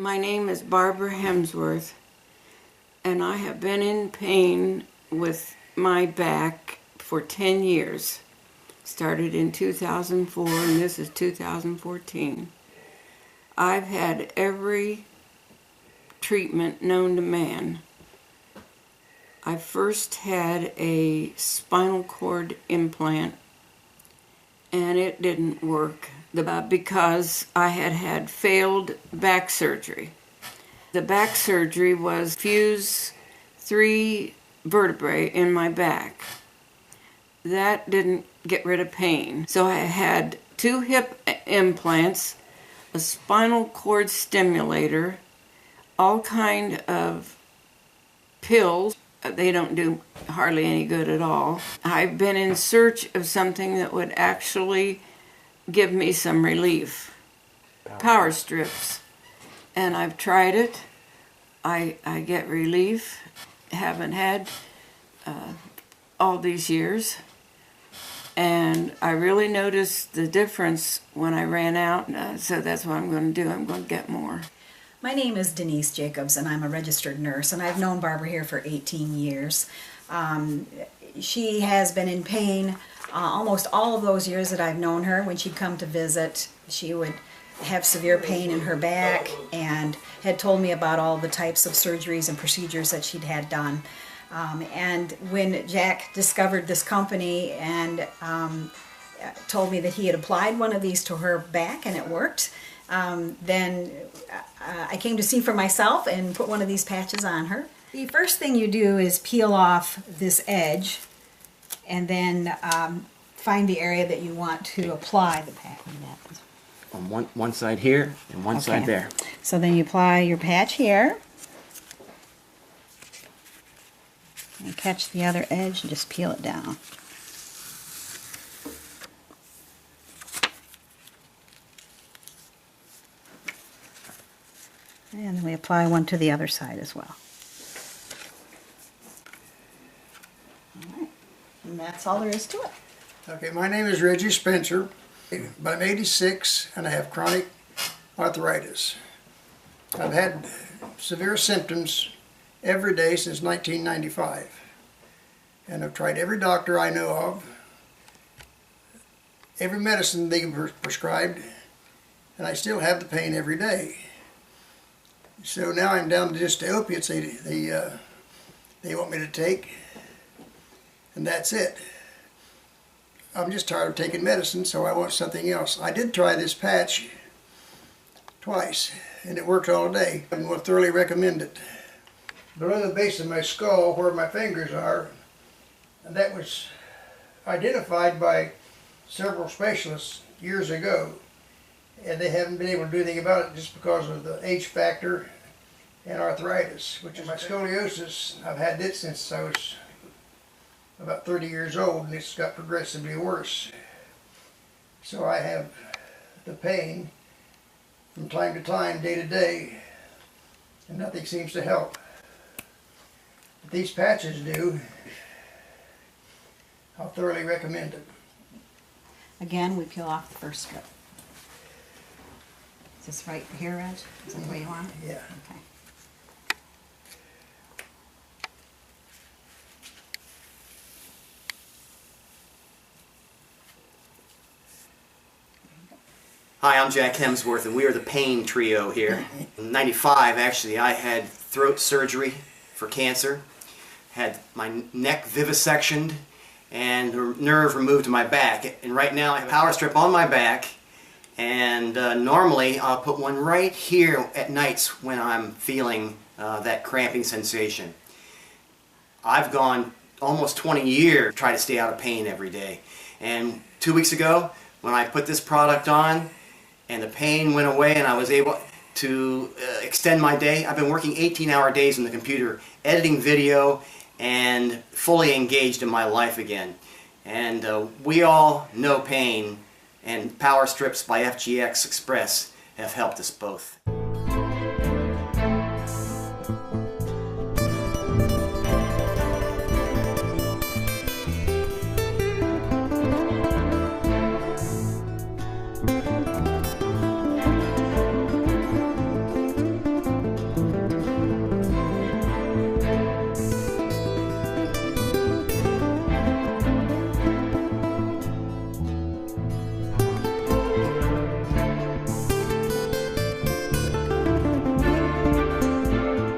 My name is Barbara Hemsworth, and I have been in pain with my back for 10 years. Started in 2004 and this is 2014. I've had every treatment known to man. I first had a spinal cord implant and it didn't work because I had had failed back surgery. The back surgery was fuse 3 vertebrae in my back. That didn't get rid of pain. So I had 2 hip implants, a spinal cord stimulator, all kind of pills. They don't do hardly any good at all. I've been in search of something that would actually give me some relief. Power strips. And I've tried it. I get relief. Haven't had all these years. And I really noticed the difference when I ran out. So that's what I'm going to do. I'm going to get more. My name is Denise Jacobs, and I'm a registered nurse, and I've known Barbara here for 18 years. She has been in pain almost all of those years that I've known her. When she'd come to visit, she would have severe pain in her back and had told me about all the types of surgeries and procedures that she'd had done. And when Jack discovered this company and told me that he had applied one of these to her back and it worked, then I came to see for myself and put one of these patches on her. The first thing you do is peel off this edge and then find the area that you want to apply the patch. On one side here and one side there. So then you apply your patch here. And catch the other edge and just peel it down. And then we apply one to the other side as well. All right. And that's all there is to it. Okay, my name is Reggie Spencer, but I'm 86 and I have chronic arthritis. I've had severe symptoms every day since 1995. And I've tried every doctor I know of, every medicine they prescribed, and I still have the pain every day. So now I'm down to just the opiates they want me to take, and that's it. I'm just tired of taking medicine, so I want something else. I did try this patch twice, and it worked all day. I would thoroughly recommend it. Below the base of my skull, where my fingers are, and that was identified by several specialists years ago. And they haven't been able to do anything about it just because of the age factor and arthritis, which is my scoliosis. I've had it since I was about 30 years old, and it's got progressively worse. So I have the pain from time to time, day to day, and nothing seems to help. But these patches do. I'll thoroughly recommend it. Again, we peel off the first strip. Is this right here, Reg? Is that the way you want it? Yeah. Okay. Hi, I'm Jack Hemsworth, and we are the Pain Trio here. In '95, actually, I had throat surgery for cancer, had my neck vivisectioned, and the nerve removed to my back. And right now, I have a power strip on my back. And normally I'll put one right here at nights when I'm feeling that cramping sensation. I've gone almost 20 years to try to stay out of pain every day. And 2 weeks ago, when I put this product on and the pain went away and I was able to extend my day, I've been working 18-hour days on the computer, editing video, and fully engaged in my life again. And we all know pain. And Power Strips by FG Xpress have helped us both.